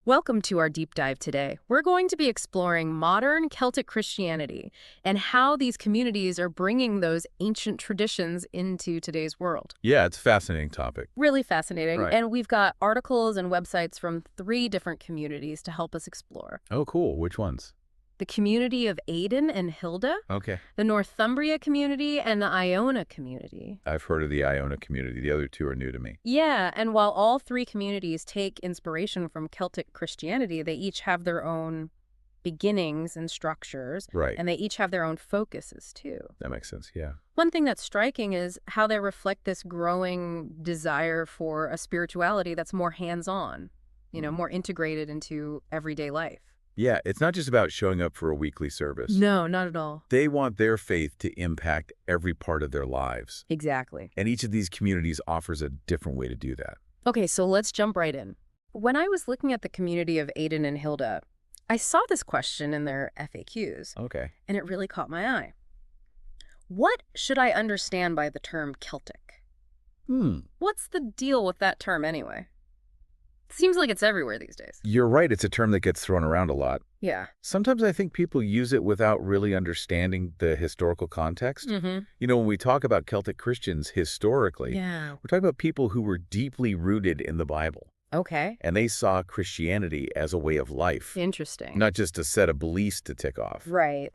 Welcome to our deep dive today. We're going to be exploring modern Celtic Christianity and how these communities are bringing those ancient traditions into today's world. Yeah, it's a fascinating topic. Really fascinating. Right. And we've got articles and websites from 3 different communities to help us explore. Oh, cool. Which ones? The community of Aidan and Hilda, Okay. the Northumbria community, and the Iona community. I've heard of the Iona community. The other two are new to me. Yeah, and while all 3 communities take inspiration from Celtic Christianity, they each have their own beginnings and structures, Right. and they each have their own focuses, too. That makes sense. Yeah. One thing that's striking is how they reflect this growing desire for a spirituality that's more hands-on, more integrated into everyday life. Yeah, it's not just about showing up for a weekly service. No, not at all. They want their faith to impact every part of their lives. Exactly. And each of these communities offers a different way to do that. Okay, so let's jump right in. When I was looking at the community of Aidan and Hilda, I saw this question in their FAQs, Okay. and it really caught my eye. What should I understand by the term Celtic? What's the deal with that term anyway? Seems like it's everywhere these days. You're right. It's a term that gets thrown around a lot. Yeah. Sometimes I think people use it without really understanding the historical context. Mm-hmm. When we talk about Celtic Christians historically, Yeah. we're talking about people who were deeply rooted in the Bible. Okay. And they saw Christianity as a way of life, Interesting. not just a set of beliefs to tick off. Right.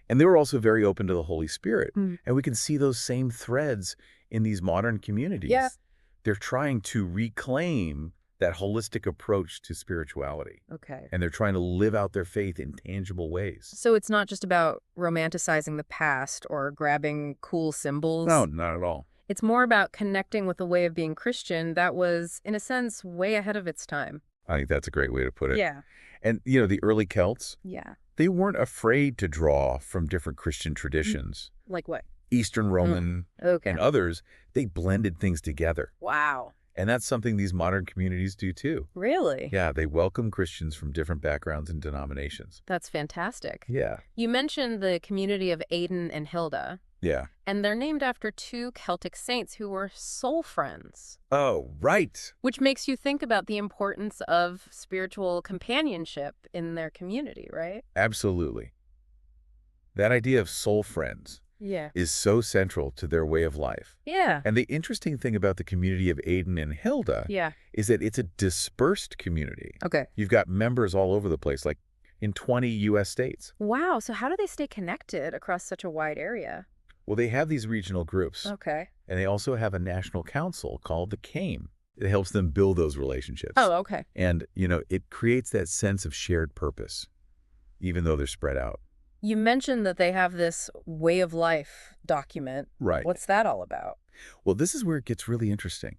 And they were also very open to the Holy Spirit. Mm. And we can see those same threads in these modern communities. Yeah. They're trying to reclaim that holistic approach to spirituality. Okay. And they're trying to live out their faith in tangible ways. So it's not just about romanticizing the past or grabbing cool symbols? No, not at all. It's more about connecting with a way of being Christian that was, in a sense, way ahead of its time. I think that's a great way to put it. Yeah. And, the early Celts, Yeah. they weren't afraid to draw from different Christian traditions. Like what? Eastern Roman Okay. and others, they blended things together. Wow. And that's something these modern communities do too. Really? Yeah, they welcome Christians from different backgrounds and denominations. That's fantastic. Yeah. You mentioned the community of Aidan and Hilda, Yeah. and they're named after 2 Celtic saints who were soul friends, Oh, right. which makes you think about the importance of spiritual companionship in their community, right? Absolutely. That idea of soul friends Yeah. is so central to their way of life. Yeah. And the interesting thing about the community of Aidan and Hilda Yeah. is that it's a dispersed community. Okay. You've got members all over the place, like in 20 U.S. states. Wow. So how do they stay connected across such a wide area? Well, they have these regional groups, Okay. and they also have a national council called the CAIM. It helps them build those relationships. Oh, okay. And, it creates that sense of shared purpose, even though they're spread out. You mentioned that they have this way of life document. Right. What's that all about? Well, this is where it gets really interesting.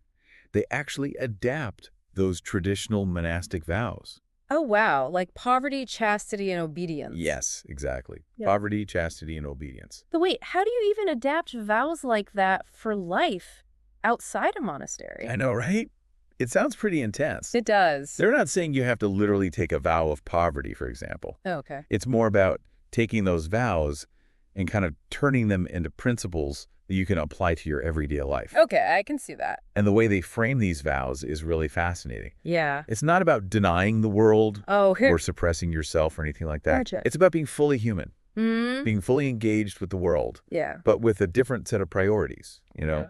They actually adapt those traditional monastic vows. Oh, wow. Like poverty, chastity, and obedience. Yes, exactly. Yeah. Poverty, chastity, and obedience. But wait, how do you even adapt vows like that for life outside a monastery? I know, right? It sounds pretty intense. It does. They're not saying you have to literally take a vow of poverty, for example. Oh, okay. It's more about taking those vows and kind of turning them into principles that you can apply to your everyday life. Okay, I can see that. And the way they frame these vows is really fascinating. Yeah. It's not about denying the world Oh, here. or suppressing yourself or anything like that. Gotcha. It's about being fully human, Hmm. being fully engaged with the world, Yeah. but with a different set of priorities,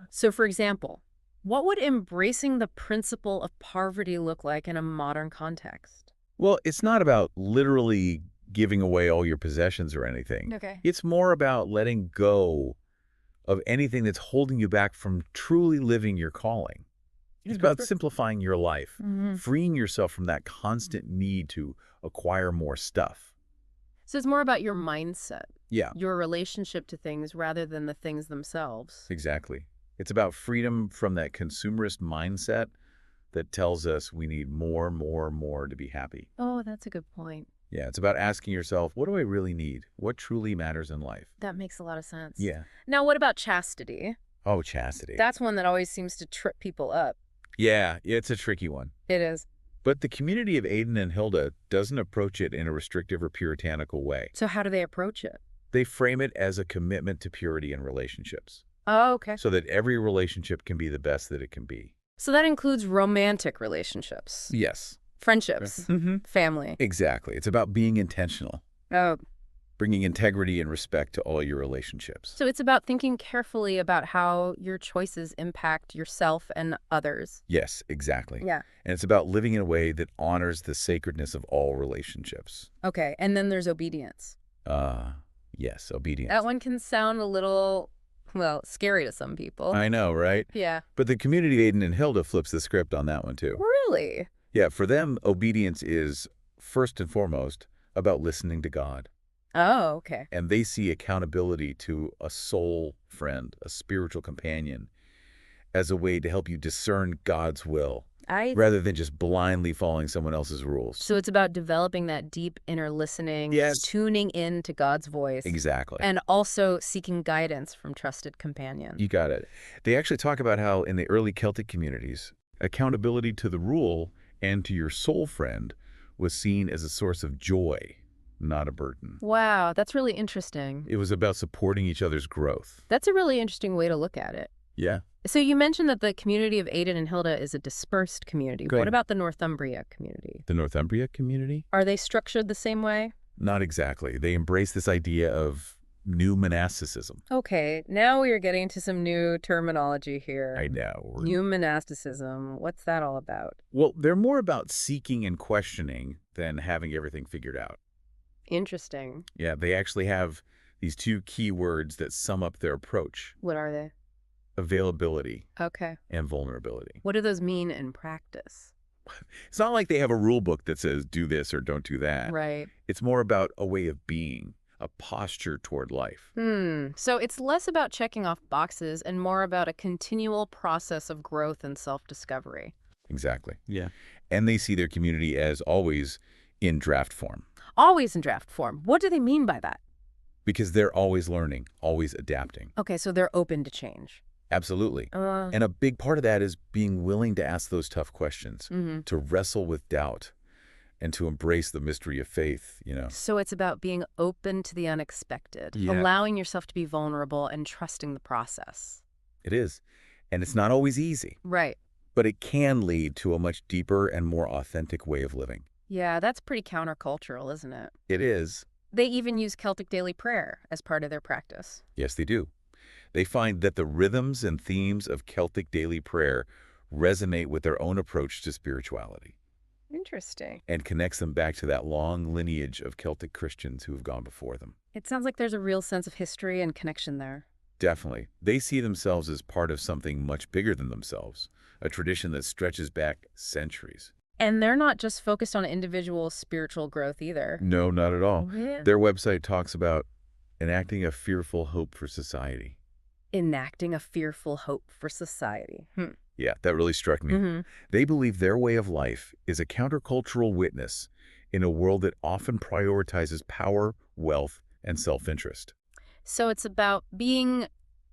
So, for example, what would embracing the principle of poverty look like in a modern context? Well, it's not about literally giving away all your possessions or anything. Okay. It's more about letting go of anything that's holding you back from truly living your calling. It's about simplifying your life, freeing yourself from that constant need to acquire more stuff. So it's more about your mindset, Yeah, your relationship to things rather than the things themselves. exactly. It's about freedom from that consumerist mindset that tells us we need more, more, more to be happy. Oh, that's a good point. Yeah, it's about asking yourself, what do I really need? What truly matters in life? That makes a lot of sense. Yeah. Now, what about chastity? Oh, chastity. That's one that always seems to trip people up. Yeah, it's a tricky one. It is. But the community of Aidan and Hilda doesn't approach it in a restrictive or puritanical way. So how do they approach it? They frame it as a commitment to purity in relationships, Oh, okay. so that every relationship can be the best that it can be. So that includes romantic relationships. Yes. Friendships, family. Exactly. It's about being intentional, Oh, bringing integrity and respect to all your relationships. so it's about thinking carefully about how your choices impact yourself and others. Yes, exactly. Yeah. And it's about living in a way that honors the sacredness of all relationships. Okay, and then there's obedience. Yes, obedience. That one can sound a little, well, scary to some people. I know, right? Yeah. But the community of Aiden and Hilda flips the script on that one, too. Really? Yeah, for them, obedience is, first and foremost, about listening to God. Oh, okay. And they see accountability to a soul friend, a spiritual companion, as a way to help you discern God's will, rather than just blindly following someone else's rules. So it's about developing that deep inner listening, Yes. tuning in to God's voice. Exactly. And also seeking guidance from trusted companions. You got it. They actually talk about how in the early Celtic communities, accountability to the rule and to your soul friend was seen as a source of joy, not a burden. Wow, that's really interesting. It was about supporting each other's growth. That's a really interesting way to look at it. Yeah. So you mentioned that the community of Aiden and Hilda is a dispersed community. Go ahead. What about the Northumbria community? The Northumbria community? Are they structured the same way? Not exactly. They embrace this idea of new monasticism. Okay, now we are getting to some new terminology here. I know. New monasticism. What's that all about? Well, they're more about seeking and questioning than having everything figured out. Interesting. Yeah, they actually have these two key words that sum up their approach: What are they? availability Okay. and vulnerability. What do those mean in practice? It's not like they have a rule book that says do this or don't do that. Right. It's more about a way of being, a posture toward life. So it's less about checking off boxes and more about a continual process of growth and self-discovery. Exactly. Yeah. And they see their community as always in draft form, Always in draft form. What do they mean by that? because they're always learning, always adapting. Okay, so they're open to change. Absolutely. And a big part of that is being willing to ask those tough questions, to wrestle with doubt, and to embrace the mystery of faith, you know. So it's about being open to the unexpected, Yeah. allowing yourself to be vulnerable and trusting the process. It is. And it's not always easy, Right. but it can lead to a much deeper and more authentic way of living. Yeah, that's pretty countercultural, isn't it? It is. They even use Celtic daily prayer as part of their practice. Yes, they do. They find that the rhythms and themes of Celtic daily prayer resonate with their own approach to spirituality Interesting. and connects them back to that long lineage of Celtic Christians who have gone before them. It sounds like there's a real sense of history and connection there. Definitely. They see themselves as part of something much bigger than themselves, a tradition that stretches back centuries. And they're not just focused on individual spiritual growth either. No, not at all. Yeah. Their website talks about enacting a fearful hope for society. Enacting a fearful hope for society. Yeah, that really struck me. They believe their way of life is a countercultural witness in a world that often prioritizes power, wealth, and self-interest. So it's about being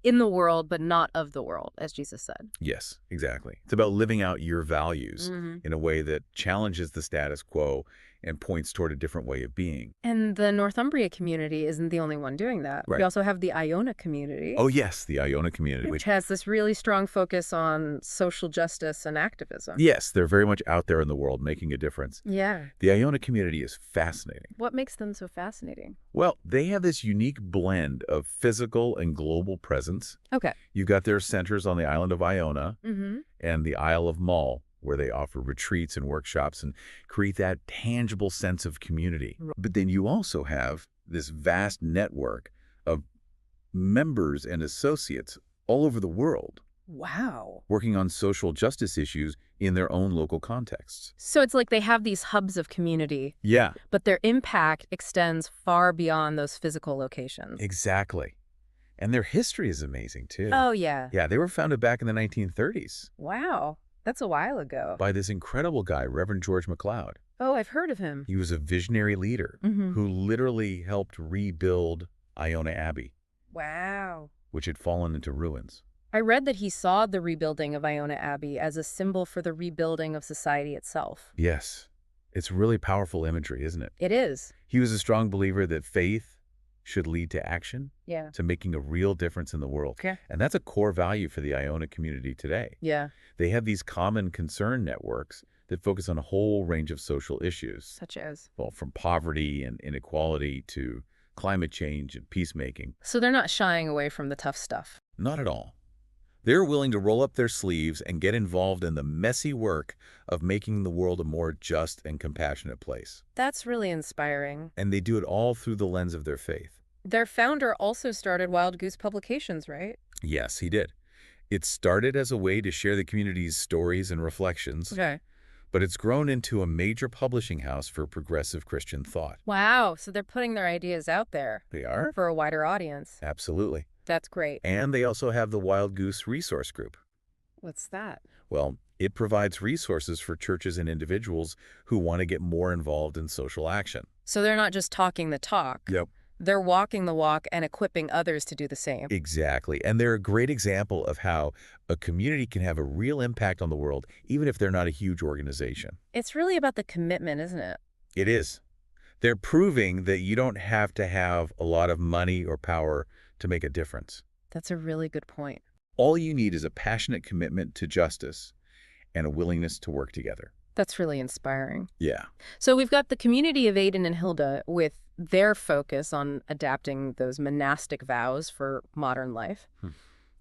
in the world, but not of the world, as Jesus said. Yes, exactly. It's about living out your values in a way that challenges the status quo and points toward a different way of being. And the Northumbria community isn't the only one doing that. Right. We also have the Iona community. Oh, yes, the Iona community. Which has this really strong focus on social justice and activism. Yes, they're very much out there in the world making a difference. Yeah. The Iona community is fascinating. What makes them so fascinating? Well, they have this unique blend of physical and global presence. Okay. You've got their centers on the island of Iona and the Isle of Mull, where they offer retreats and workshops and create that tangible sense of community. But then you also have this vast network of members and associates all over the world. Wow. Working on social justice issues in their own local contexts. So it's like they have these hubs of community. Yeah. But their impact extends far beyond those physical locations. Exactly. And their history is amazing, too. Oh, yeah. Yeah, they were founded back in the 1930s. Wow. That's a while ago. By this incredible guy, Reverend George MacLeod. Oh, I've heard of him. He was a visionary leader who literally helped rebuild Iona Abbey. Wow. Which had fallen into ruins. I read that he saw the rebuilding of Iona Abbey as a symbol for the rebuilding of society itself. Yes. It's really powerful imagery, isn't it? It is. He was a strong believer that faith should lead to action, Yeah. to making a real difference in the world. Okay. And that's a core value for the Iona community today. Yeah. They have these common concern networks that focus on a whole range of social issues. Such as? Well, from poverty and inequality to climate change and peacemaking. So they're not shying away from the tough stuff. Not at all. They're willing to roll up their sleeves and get involved in the messy work of making the world a more just and compassionate place. That's really inspiring. And they do it all through the lens of their faith. Their founder also started Wild Goose Publications, right? Yes, he did. It started as a way to share the community's stories and reflections, Okay. but it's grown into a major publishing house for progressive Christian thought. Wow, so they're putting their ideas out there They are? for a wider audience. Absolutely. That's great. And they also have the Wild Goose Resource Group. What's that? Well, it provides resources for churches and individuals who want to get more involved in social action. So they're not just talking the talk. Yep. They're walking the walk and equipping others to do the same. Exactly. And they're a great example of how a community can have a real impact on the world, even if they're not a huge organization. It's really about the commitment, isn't it? It is. They're proving that you don't have to have a lot of money or power to make a difference. That's a really good point. All you need is a passionate commitment to justice and a willingness to work together. That's really inspiring. Yeah. So we've got the community of Aidan and Hilda with their focus on adapting those monastic vows for modern life.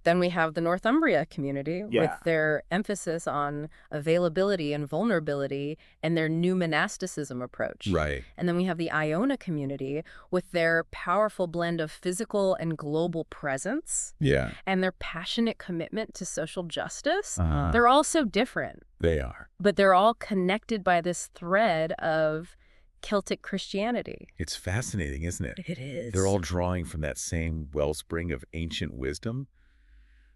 Then we have the Northumbria community with their emphasis on availability and vulnerability and their new monasticism approach. Right. And then we have the Iona community with their powerful blend of physical and global presence Yeah. and their passionate commitment to social justice. Uh-huh. They're all so different, They are. but they're all connected by this thread of Celtic Christianity. It's fascinating, isn't it? It is. They're all drawing from that same wellspring of ancient wisdom,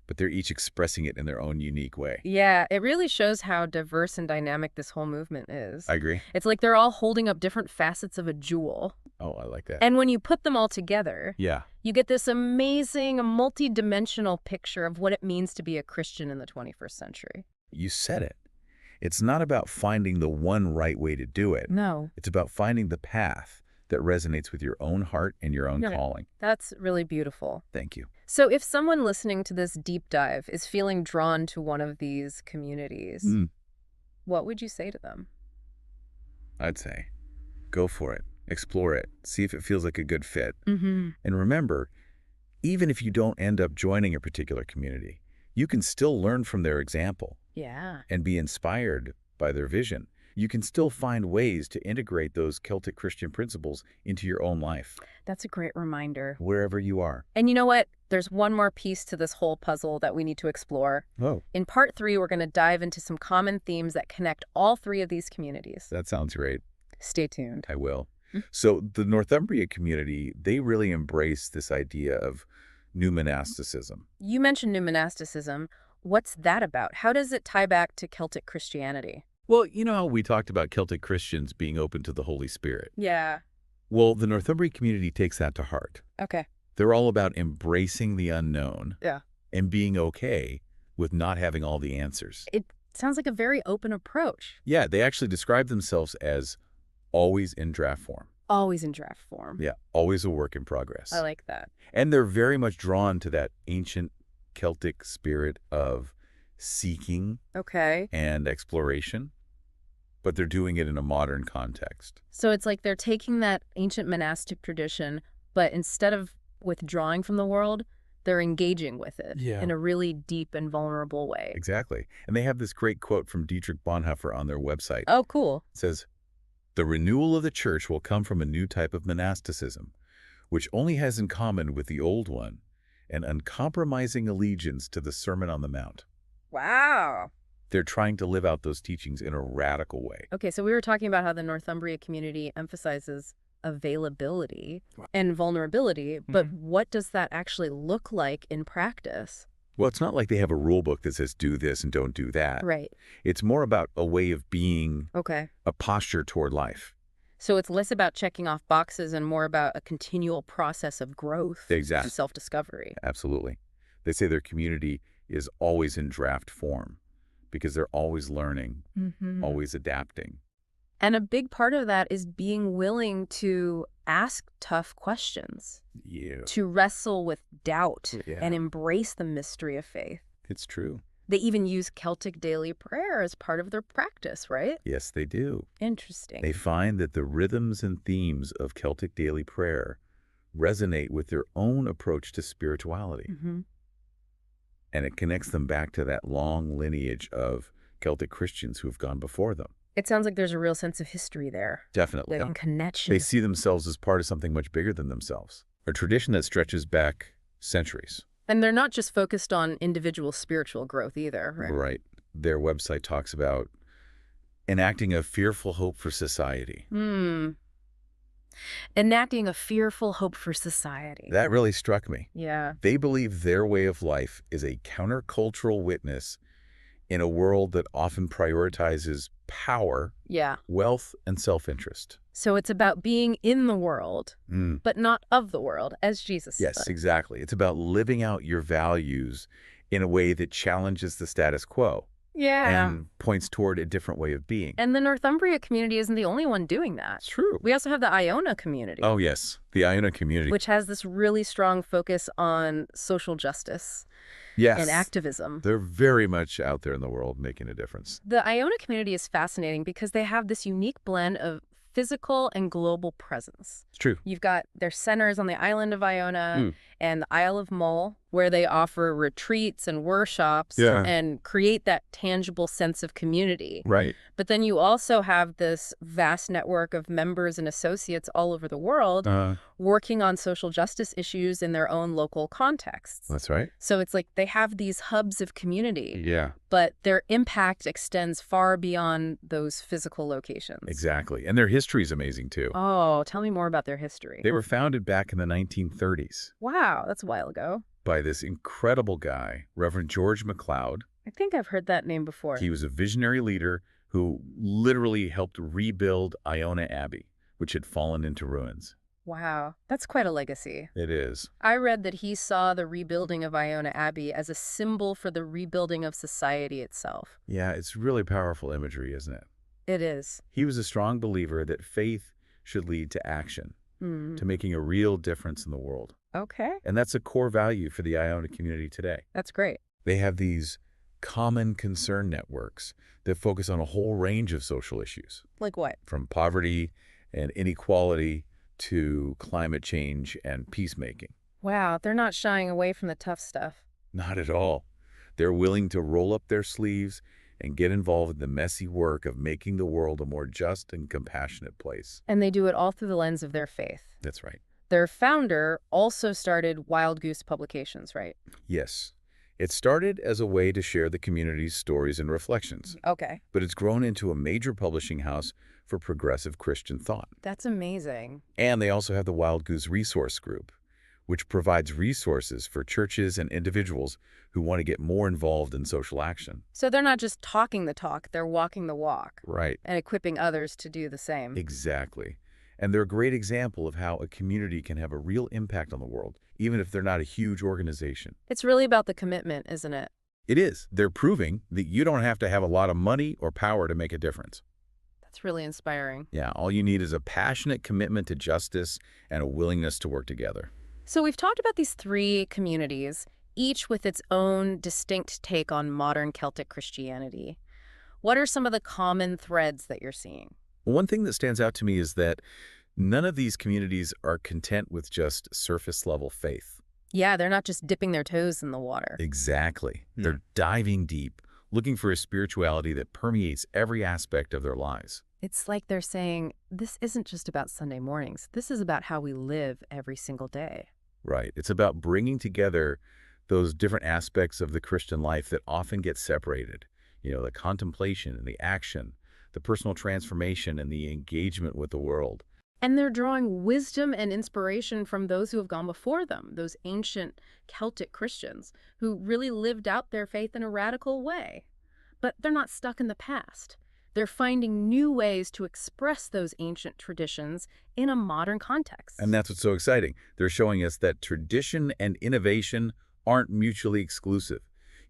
but they're each expressing it in their own unique way. Yeah, it really shows how diverse and dynamic this whole movement is. I agree. It's like they're all holding up different facets of a jewel. Oh, I like that. And when you put them all together, Yeah. you get this amazing, multi-dimensional picture of what it means to be a Christian in the 21st century. You said it. It's not about finding the one right way to do it. No. It's about finding the path that resonates with your own heart and your own calling. That's really beautiful. Thank you. So if someone listening to this deep dive is feeling drawn to one of these communities, what would you say to them? I'd say, go for it. Explore it. See if it feels like a good fit. Mm-hmm. And remember, even if you don't end up joining a particular community, you can still learn from their example. Yeah. And be inspired by their vision. You can still find ways to integrate those Celtic Christian principles into your own life, That's a great reminder. wherever you are. And you know what? There's one more piece to this whole puzzle that we need to explore. Oh, In part 3, we're going to dive into some common themes that connect all 3 of these communities. that sounds great. Stay tuned. I will. So the Northumbria community, they really embrace this idea of new monasticism. You mentioned new monasticism. What's that about? How does it tie back to Celtic Christianity? Well, you know how we talked about Celtic Christians being open to the Holy Spirit? Yeah. Well, the Northumbria community takes that to heart. Okay. They're all about embracing the unknown Yeah. and being okay with not having all the answers. It sounds like a very open approach. Yeah, they actually describe themselves as always in draft form. Always in draft form. Yeah, always a work in progress. I like that. And they're very much drawn to that ancient Celtic spirit of seeking Okay. and exploration, but they're doing it in a modern context. So it's like they're taking that ancient monastic tradition, but instead of withdrawing from the world, they're engaging with it in a really deep and vulnerable way. Exactly. And they have this great quote from Dietrich Bonhoeffer on their website. Oh, cool. It says, "The renewal of the church will come from a new type of monasticism, which only has in common with the old one an uncompromising allegiance to the Sermon on the Mount." Wow. They're trying to live out those teachings in a radical way. Okay, so we were talking about how the Northumbria community emphasizes availability and vulnerability, but what does that actually look like in practice? Well, it's not like they have a rule book that says do this and don't do that. Right. It's more about a way of being, Okay. a posture toward life. So it's less about checking off boxes and more about a continual process of growth Exactly. and self-discovery. Absolutely. They say their community is always in draft form because they're always learning, always adapting. And a big part of that is being willing to ask tough questions, Yeah, to wrestle with doubt Yeah. and embrace the mystery of faith. it's true. They even use Celtic daily prayer as part of their practice, right? Yes, they do. Interesting. They find that the rhythms and themes of Celtic daily prayer resonate with their own approach to spirituality. And it connects them back to that long lineage of Celtic Christians who have gone before them. It sounds like there's a real sense of history there. Definitely. And connection. They see themselves as part of something much bigger than themselves, a tradition that stretches back centuries. And they're not just focused on individual spiritual growth either, right? Right. Their website talks about enacting a fearful hope for society. Enacting a fearful hope for society. That really struck me. Yeah. They believe their way of life is a countercultural witness in a world that often prioritizes power, wealth, and self-interest. So it's about being in the world, but not of the world, as Jesus said. Yes, exactly. It's about living out your values in a way that challenges the status quo. Yeah. And points toward a different way of being. And the Northumbria community isn't the only one doing that. It's true. We also have the Iona community. Oh, yes. The Iona community. Which has this really strong focus on social justice. Yes. And activism. They're very much out there in the world making a difference. The Iona community is fascinating because they have this unique blend of physical and global presence. It's true. You've got their centers on the island of Iona and the Isle of Mull, where they offer retreats and workshops and create that tangible sense of community. Right. But then you also have this vast network of members and associates all over the world working on social justice issues in their own local contexts. That's right. So it's like they have these hubs of community. Yeah. But their impact extends far beyond those physical locations. Exactly. And their history is amazing, too. Oh, tell me more about their history. They were founded back in the 1930s. Wow, that's a while ago. By this incredible guy, Reverend George MacLeod. I think I've heard that name before. He was a visionary leader who literally helped rebuild Iona Abbey, which had fallen into ruins. Wow, that's quite a legacy. It is. I read that he saw the rebuilding of Iona Abbey as a symbol for the rebuilding of society itself. Yeah, it's really powerful imagery, isn't it? It is. He was a strong believer that faith should lead to action, to making a real difference in the world. Okay. And that's a core value for the Iona community today. That's great. They have these common concern networks that focus on a whole range of social issues. Like what? From poverty and inequality to climate change and peacemaking. Wow, they're not shying away from the tough stuff. Not at all. They're willing to roll up their sleeves and get involved in the messy work of making the world a more just and compassionate place. And they do it all through the lens of their faith. That's right. Their founder also started Wild Goose Publications, right? Yes. It started as a way to share the community's stories and reflections. Okay. But it's grown into a major publishing house for progressive Christian thought. That's amazing. And they also have the Wild Goose Resource Group, which provides resources for churches and individuals who want to get more involved in social action. So they're not just talking the talk, they're walking the walk. Right. And equipping others to do the same. Exactly. And they're a great example of how a community can have a real impact on the world, even if they're not a huge organization. It's really about the commitment, isn't it? It is. They're proving that you don't have to have a lot of money or power to make a difference. That's really inspiring. Yeah, all you need is a passionate commitment to justice and a willingness to work together. So we've talked about these three communities, each with its own distinct take on modern Celtic Christianity. What are some of the common threads that you're seeing? One thing that stands out to me is that none of these communities are content with just surface-level faith. Yeah, they're not just dipping their toes in the water. Exactly. They're diving deep, looking for a spirituality that permeates every aspect of their lives. It's like they're saying, this isn't just about Sunday mornings. This is about how we live every single day. Right. It's about bringing together those different aspects of the Christian life that often get separated. You know, the contemplation and the action, the personal transformation and the engagement with the world. And they're drawing wisdom and inspiration from those who have gone before them, those ancient Celtic Christians who really lived out their faith in a radical way. But they're not stuck in the past. They're finding new ways to express those ancient traditions in a modern context. And that's what's so exciting. They're showing us that tradition and innovation aren't mutually exclusive.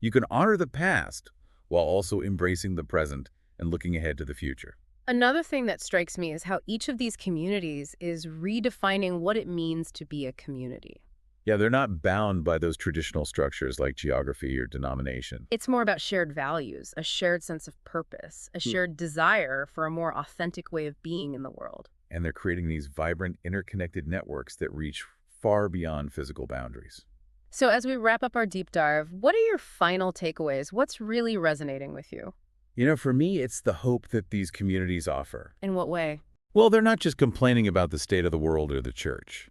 You can honor the past while also embracing the present and looking ahead to the future. Another thing that strikes me is how each of these communities is redefining what it means to be a community. Yeah, they're not bound by those traditional structures like geography or denomination. It's more about shared values, a shared sense of purpose, a shared desire for a more authentic way of being in the world. And they're creating these vibrant, interconnected networks that reach far beyond physical boundaries. So as we wrap up our deep dive, what are your final takeaways? What's really resonating with you? For me, it's the hope that these communities offer. In what way? Well, they're not just complaining about the state of the world or the church.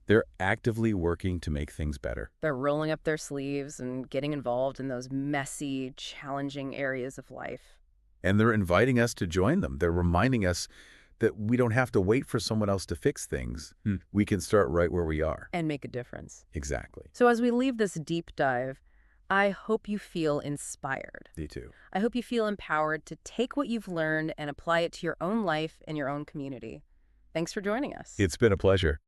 They're actively working to make things better. They're rolling up their sleeves and getting involved in those messy, challenging areas of life. And they're inviting us to join them. They're reminding us that we don't have to wait for someone else to fix things. We can start right where we are. And make a difference. Exactly. So as we leave this deep dive, I hope you feel inspired. Me too. I hope you feel empowered to take what you've learned and apply it to your own life and your own community. Thanks for joining us. It's been a pleasure.